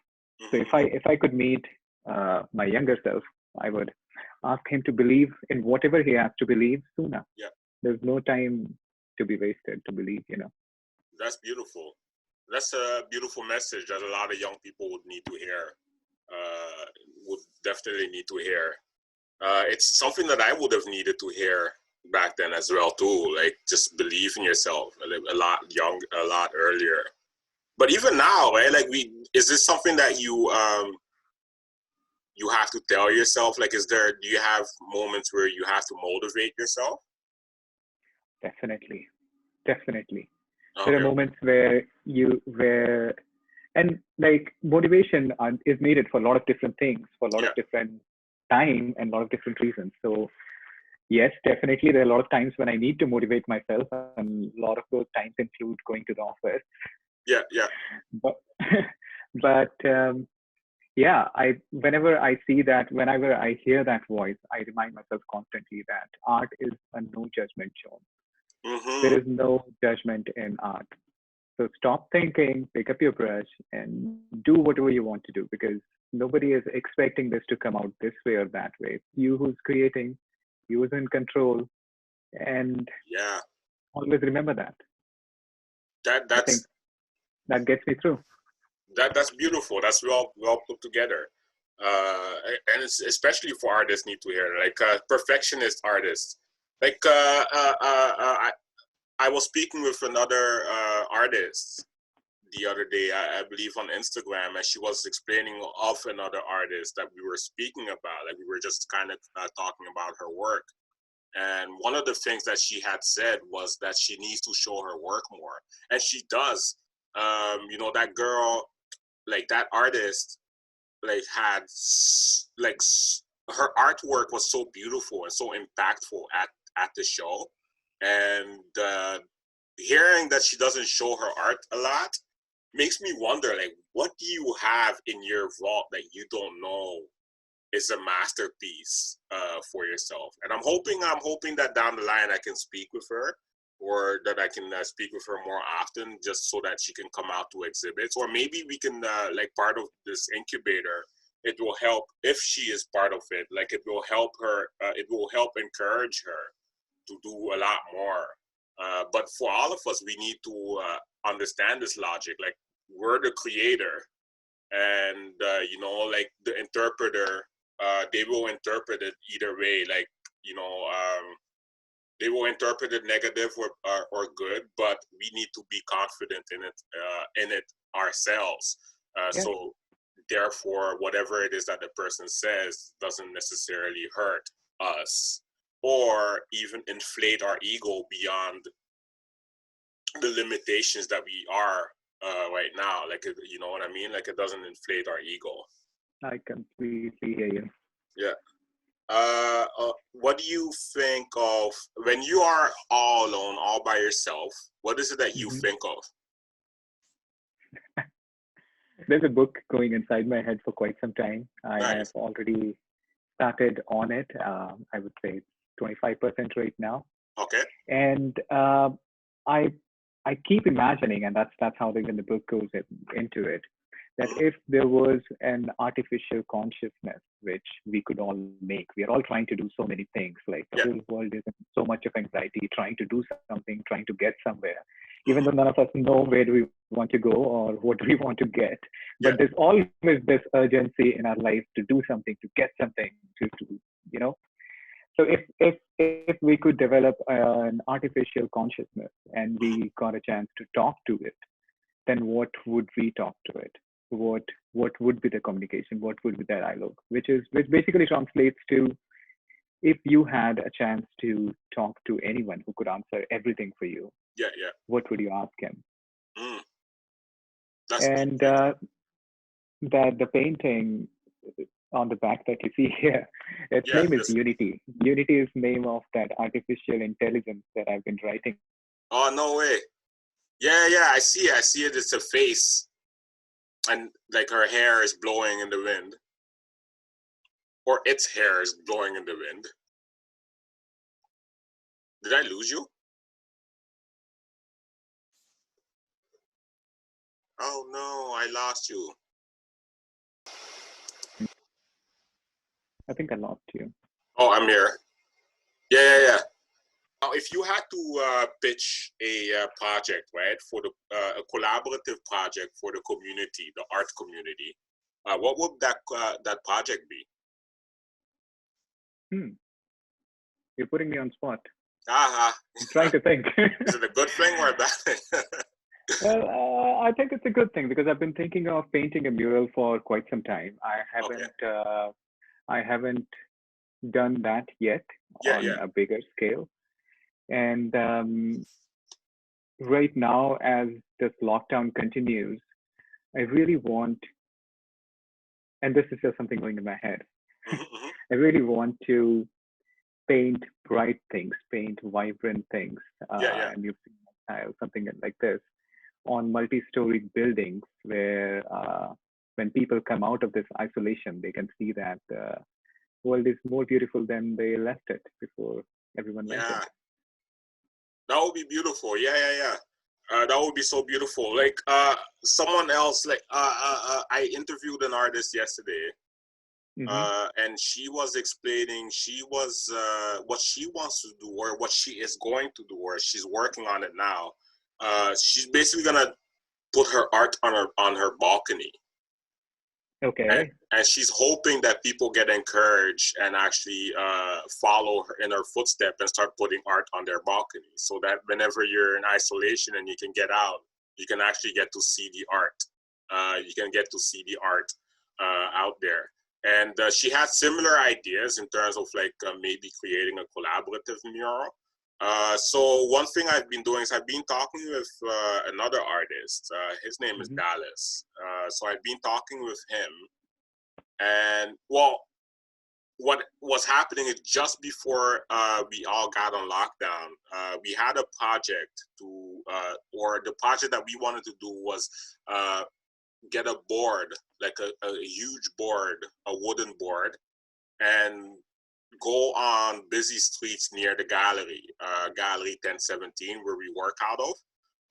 So if I could meet my younger self, I would ask him to believe in whatever he has to believe sooner. Yeah. There's no time to be wasted to believe, That's beautiful. That's a beautiful message that a lot of young people would need to hear. Would definitely need to hear. It's something that I would have needed to hear back then as well too. Like, just believe in yourself a lot earlier. But even now, right? Like, is this something that you have to tell yourself? Like, do you have moments where you have to motivate yourself? Definitely. Okay. There are moments and like motivation is needed for a lot of different things, for a lot of different time and a lot of different reasons. So yes, definitely there are a lot of times when I need to motivate myself, and a lot of those times include going to the office. Yeah. But yeah, whenever I hear that voice, I remind myself constantly that art is a no judgment zone. There is no judgment in art. So stop thinking, pick up your brush, and do whatever you want to do, because nobody is expecting this to come out this way or that way. It's you who's creating, you who's in control, and always remember that. I think that gets me through. That's beautiful. That's well put together. And it's especially for artists need to hear, like perfectionist artists. Like I was speaking with another artist the other day, I believe on Instagram, and she was explaining of another artist that we were speaking about. Like, we were just kind of talking about her work. And one of the things that she had said was that she needs to show her work more. And she does. That girl, like that artist, like her artwork was so beautiful and so impactful at the show. And hearing that she doesn't show her art a lot makes me wonder, like, what do you have in your vault that you don't know is a masterpiece for yourself? And I'm hoping that down the line I can speak with her, or that I can speak with her more often, just so that she can come out to exhibits, or maybe we can like part of this incubator. It will help if she is part of it. Like, it will help her. It will help encourage her to do a lot more. But for all of us, we need to understand this logic. Like, we're the creator, and like the interpreter, they will interpret it either way. Like, they will interpret it negative or good, but we need to be confident in it ourselves. So therefore, whatever it is that the person says doesn't necessarily hurt us, or even inflate our ego beyond the limitations that we are right now. Like, you know what I mean? Like, it doesn't inflate our ego. I completely hear you. Yeah. What do you think of when you are all alone, all by yourself? What is it that you think of? There's a book going inside my head for quite some time. I have Nice. already started on it. I would say it's 25% right now. Okay. And I keep imagining, and that's how the book goes into it, that if there was an artificial consciousness which we could all make, we are all trying to do so many things. Like the Yeah. whole world is in so much of anxiety, trying to do something, trying to get somewhere, even Mm-hmm. though none of us know where do we want to go or what do we want to get. Yeah. But there's always this urgency in our life to do something, to get something, to you know. So if we could develop an artificial consciousness and Mm-hmm. we got a chance to talk to it, then what would we talk to it? What would be the communication? What would be the dialogue? Which basically translates to, if you had a chance to talk to anyone who could answer everything for you, Yeah. Yeah. what would you ask him? Mm. That's deep And thinking. that the painting on the back that you see here, its Yeah. name is This. Unity. Unity is name of that artificial intelligence that I've been writing. Oh, no way. Yeah. Yeah. I see it. I see it. It's a face, and like her hair is blowing in the wind, or its hair is blowing in the wind. Did I lose you? Oh no, I lost you. I think I lost you. Oh, I'm here. Yeah. Yeah. Yeah. Now, if you had to pitch a project, right, for the a collaborative project for the community, the art community, what would that project be? You're putting me on spot. Aha. I'm trying to think. Is it a good thing or a bad thing? Well, I think it's a good thing because I've been thinking of painting a mural for quite some time. Okay. I haven't done that yet Yeah. on Yeah. a bigger scale. And right now, as this lockdown continues, I really want, and this is just something going in my head, Mm-hmm. I really want to paint bright things, paint vibrant things, Yeah. Yeah. and you've seen my style, something like this, on multi-story buildings where when people come out of this isolation, they can see that the world is more beautiful than they left it before everyone went in. Yeah. That would be beautiful. Yeah. Yeah. Yeah. That would be so beautiful. Like someone else, like I interviewed an artist yesterday. Mm-hmm. And she was explaining what she wants to do, or what she is going to do, or she's working on it now. She's basically gonna put her art on her balcony, Okay. and she's hoping that people get encouraged and actually follow her in her footsteps and start putting art on their balcony, so that whenever you're in isolation and you can get out, you can actually get to see the art. You can get to see the art out there. And she had similar ideas in terms of like maybe creating a collaborative mural. So one thing I've been doing is I've been talking with another artist. His name is Mm-hmm. Dallas. So I've been talking with him, and well, what was happening is just before we all got on lockdown, we had a project or the project that we wanted to do was get a board, like a huge board, a wooden board, and go on busy streets near the gallery 1017, where we work out of.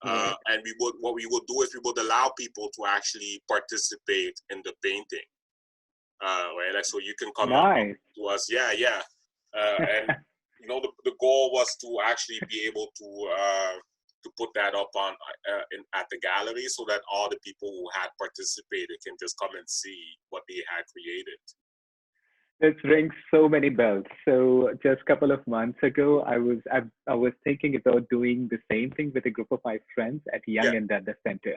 Right. And what we would do is we would allow people to actually participate in the painting. Right, like, so you can come up Nice. to us. Yeah, yeah. And the goal was to actually be able to put that up on at the gallery, so that all the people who had participated can just come and see what they had created. It rings so many bells. So just a couple of months ago, I was thinking about doing the same thing with a group of my friends at Yeah. Young and Dundas Center,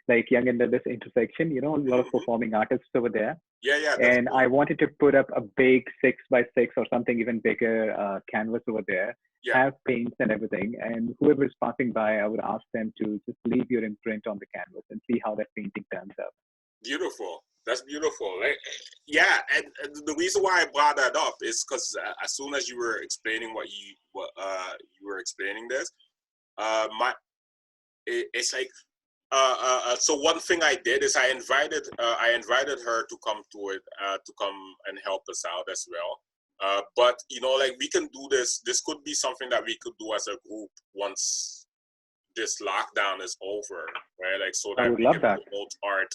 like Young and Dundas intersection. You know, a lot of Mm-hmm. performing artists over there. Yeah, yeah. And Definitely. I wanted to put up a big 6x6 or something even bigger canvas over there, Yeah. have paints and everything. And whoever's passing by, I would ask them to just leave your imprint on the canvas and see how that painting turns out. Beautiful. That's beautiful. Like, yeah, and the reason why I brought that up is because as soon as you were explaining what you were explaining this, it's like so one thing I did is I invited her to come to come and help us out as well. But like, we can do this. This could be something that we could do as a group once this lockdown is over, right? Like, so I that would we love can that. promote art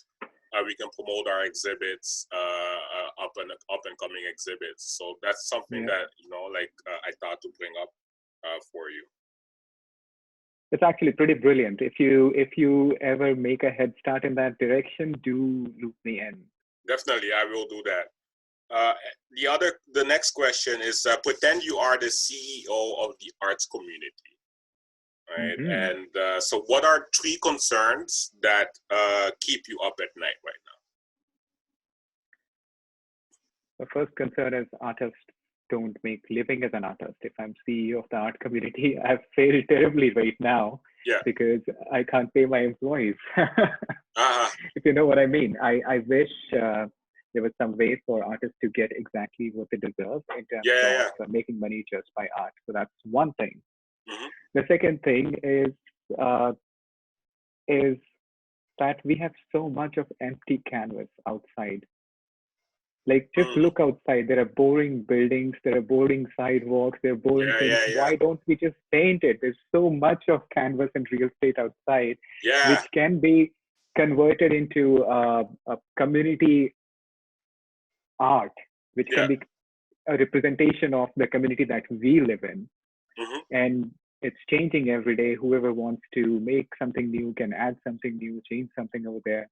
we can promote our exhibits, up and coming exhibits. So that's something that, you know, like I thought to bring up for you. It's actually pretty brilliant. If you ever make a head start in that direction, do loop me in. Definitely, I will do that. The next question is, pretend you are the CEO of the arts community, right? And so what are 3 concerns that keep you up at night right now? The first concern is artists don't make living as an artist. If I'm CEO of the art community, I've failed terribly right now because I can't pay my employees. If you know what I mean. I wish there was some way for artists to get exactly what they deserve in terms of making money just by art. So that's one thing. The second thing is that we have so much of empty canvas outside. Like, just look outside. There are boring buildings, there are boring sidewalks, there are boring things. Why don't we just paint it? There's so much of canvas and real estate outside, which can be converted into a community art, which can be a representation of the community that we live in. And it's changing every day. Whoever wants to make something new can add something new, change something over there.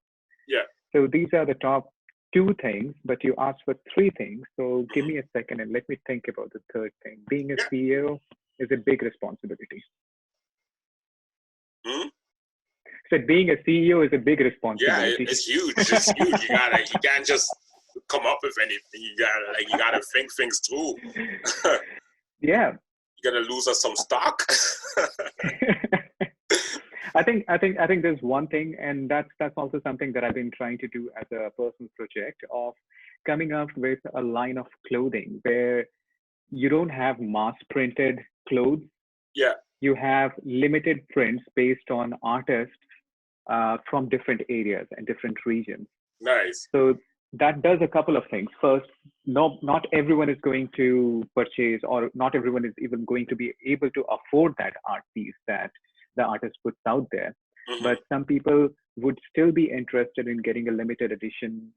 So these are the top 2 things, but you asked for 3 things. So give me a second and let me think about the third thing. Being a CEO is a big responsibility. So being a CEO is a big responsibility. Yeah, it's huge. It's huge. You can't just come up with anything. You gotta think things through. Yeah. You gotta lose us some stock. I think there's one thing, and that's also something that I've been trying to do as a personal project, of coming up with a line of clothing where you don't have mass printed clothes. You have limited prints based on artists from different areas and different regions. Nice. So that does a couple of things. First, not everyone is going to purchase, or not everyone is even going to be able to afford that art piece that the artist puts out there. But some people would still be interested in getting a limited edition,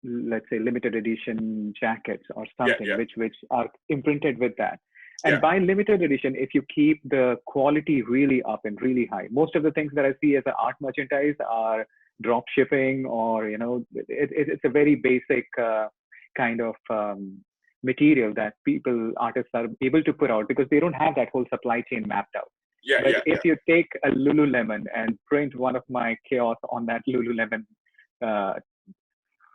let's say limited edition jackets or something, which are imprinted with that. And by limited edition, if you keep the quality really up and really high, most of the things that I see as an art merchandise are drop shipping, or, you know, it's a very basic kind of material that artists are able to put out because they don't have that whole supply chain mapped out. But if you take a Lululemon and print one of my chaos on that Lululemon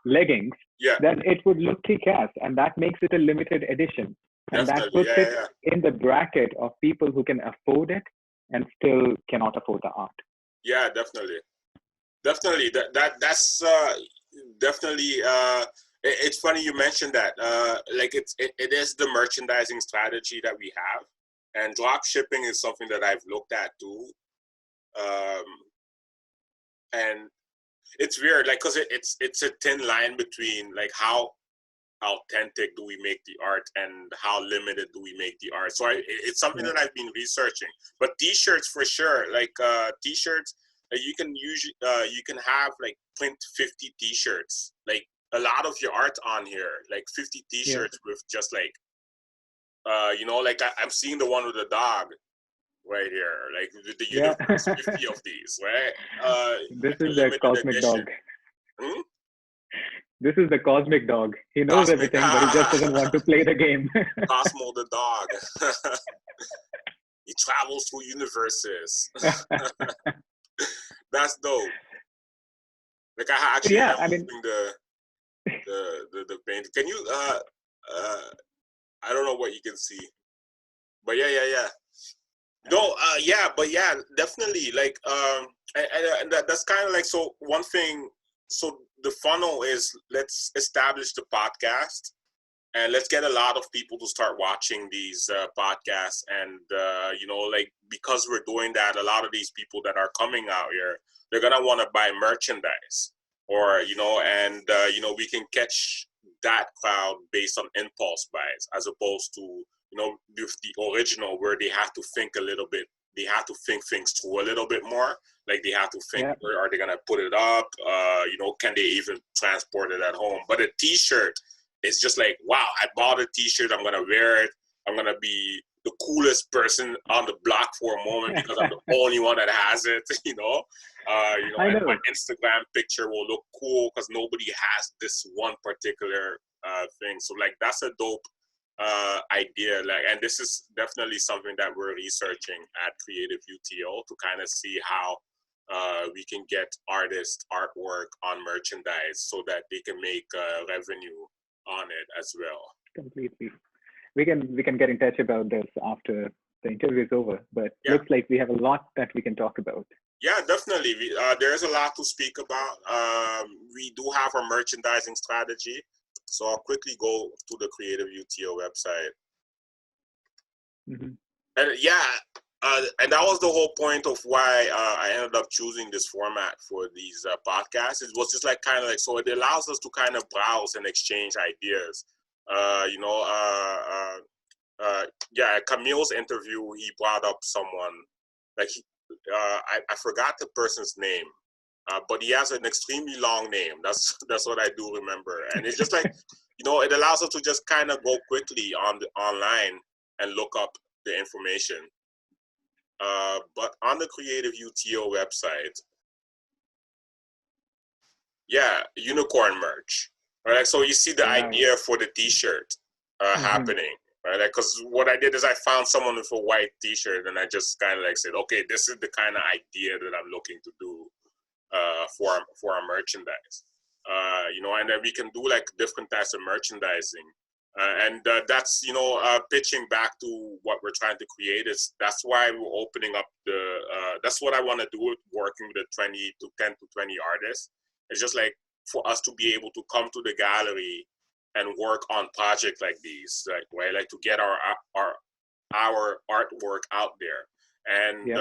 leggings, then it would look kick-ass, and that makes it a limited edition. And that puts it in the bracket of people who can afford it and still cannot afford the art. Yeah, definitely. That's definitely. It's funny you mentioned that. Like it is the merchandising strategy that we have, and drop shipping is something that I've looked at too. And it's weird, like, cause it's a thin line between like how authentic do we make the art and how limited do we make the art. So it's something that I've been researching. But t-shirts for sure, like t-shirts, you can have like print 50 t-shirts, like a lot of your art on here, like 50 t-shirts with just like you know, like I'm seeing the one with the dog right here, like the universe 50 of these, right? This is the cosmic dog. This is the cosmic dog. He knows everything, but he just doesn't want to play the game. Cosmo the dog. He travels through universes. That's dope. Like I actually am moving the paint. Can you I don't know what you can see, but yeah. No, definitely. Like and that's kind of like, so one thing. So the funnel is, let's establish the podcast, and let's get a lot of people to start watching these podcasts. And you know, like, because we're doing that, a lot of these people that are coming out here, they're gonna want to buy merchandise, or you know, and you know, we can catch that crowd based on impulse buys, as opposed to, you know, with the original, where they have to think a little bit they have to think things through a little bit more. Like they have to think, Yeah. where are they gonna put it up? You know, can they even transport it at home? But a T-shirt, it's just like, wow, I bought a T-shirt, I'm gonna wear it, I'm gonna be the coolest person on the block for a moment because I'm the only one that has it, you know. I And know. my Instagram picture will look cool because nobody has this one particular thing. So like that's a dope idea. Like, and this is definitely something that we're researching at Creative UTO to kind of see how we can get artists artwork on merchandise so that they can make revenue on it as well. Completely. We can get in touch about this after the interview is over, but Yeah. looks like we have a lot that we can talk about. Yeah, definitely. There's a lot to speak about. We do have our merchandising strategy. So I'll quickly go to the Creative UTO website. Mm-hmm. And and that was the whole point of why I ended up choosing this format for these podcasts. It was just like kind of like, so it allows us to kind of browse and exchange ideas. Camille's interview, he brought up someone, like, I forgot the person's name, but he has an extremely long name. That's what I do remember. And it's just like, it allows us to just kind of go quickly online and look up the information. But on the Creative UTO website, unicorn merch. Right? So you see the idea for the T-shirt happening. Right? Because what I did is I found someone with a white T-shirt, and I just kind of like said, okay, this is the kind of idea that I'm looking to do for our merchandise. And then we can do like different types of merchandising. That's pitching back to what we're trying to create. That's why we're opening up that's what I want to do with working with the 10 to 20 artists. It's just like for us to be able to come to the gallery and work on projects like these, like to get our artwork out there. And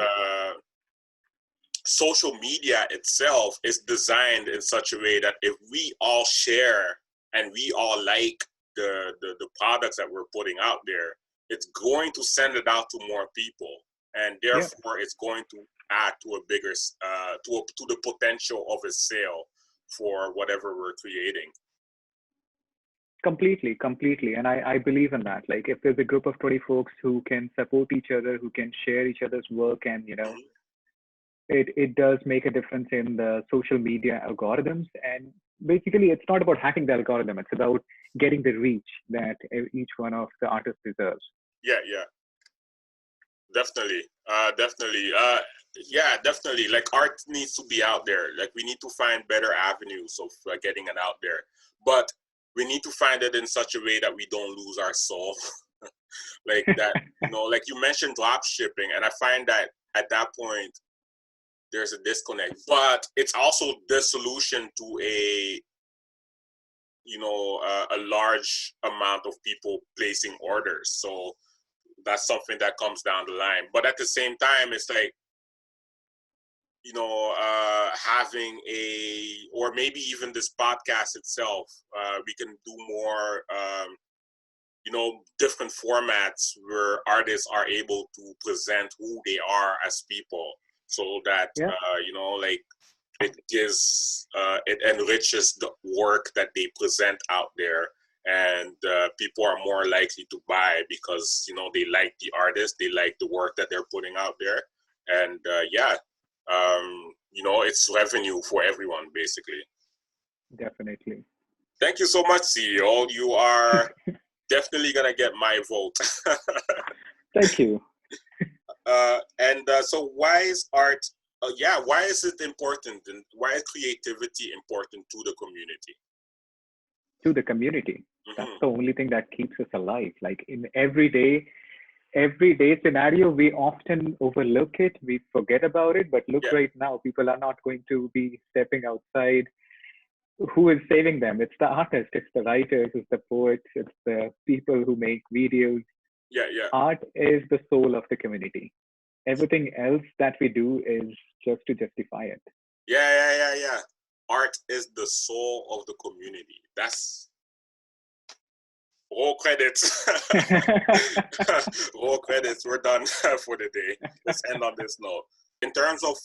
social media itself is designed in such a way that if we all share and we all like the products that we're putting out there, it's going to send it out to more people, and therefore it's going to add to a bigger to the potential of a sale for whatever we're creating. Completely. And I believe in that. Like if there's a group of 20 folks who can support each other, who can share each other's work, and it does make a difference in the social media algorithms. And basically it's not about hacking the algorithm, it's about getting the reach that each one of the artists deserves. Definitely. Like art needs to be out there. Like we need to find better avenues of getting it out there, but we need to find it in such a way that we don't lose our soul. Like that, like you mentioned drop shipping, and I find that at that point there's a disconnect, but it's also the solution to a large amount of people placing orders. So that's something that comes down the line. But at the same time, it's like, having or maybe even this podcast itself, we can do more, different formats where artists are able to present who they are as people, so that, it gives, it enriches the work that they present out there. And people are more likely to buy because, they like the artist, they like the work that they're putting out there. And it's revenue for everyone, basically. Definitely. Thank you so much, CEO. You are definitely going to get my vote. Thank you. So why is art, why is it important, and why is creativity important to the community? To the community. That's the only thing that keeps us alive. Like in everyday scenario, we often overlook it, we forget about it. But look, right now, people are not going to be stepping outside. Who is saving them? It's the artist, it's the writers, it's the poets, it's the people who make videos. Art is the soul of the community. Everything else that we do is just to justify it. Art is the soul of the community. That's Roll credits. Roll credits. We're done for the day. Let's end on this note. In terms of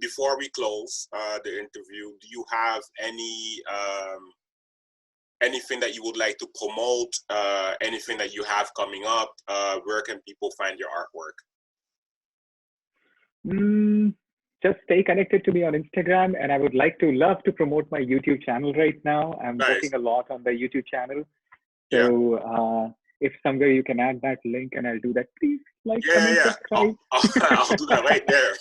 before we close the interview, do you have any anything that you would like to promote? Anything that you have coming up? Where can people find your artwork? Just stay connected to me on Instagram, and I would love to promote my YouTube channel right now. I'm working a lot on the YouTube channel. So if somewhere you can add that link, and I'll do that, please comment, subscribe. I'll do that right there.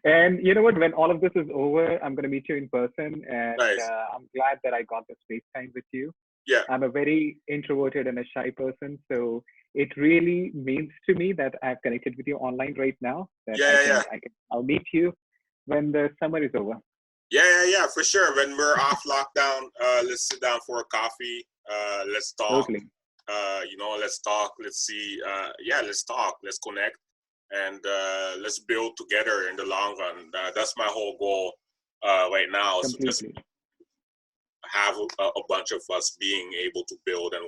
And you know what? When all of this is over, I'm going to meet you in person, and I'm glad that I got this FaceTime with you. Yeah. I'm a very introverted and a shy person, so it really means to me that I've connected with you online right now. That I'll meet you when the summer is over. Yeah, for sure. When we're off lockdown, let's sit down for a coffee. Let's talk. Totally. Let's talk. Let's see. Let's talk. Let's connect, and let's build together in the long run. That's my whole goal right now. Completely. So just have a bunch of us being able to build and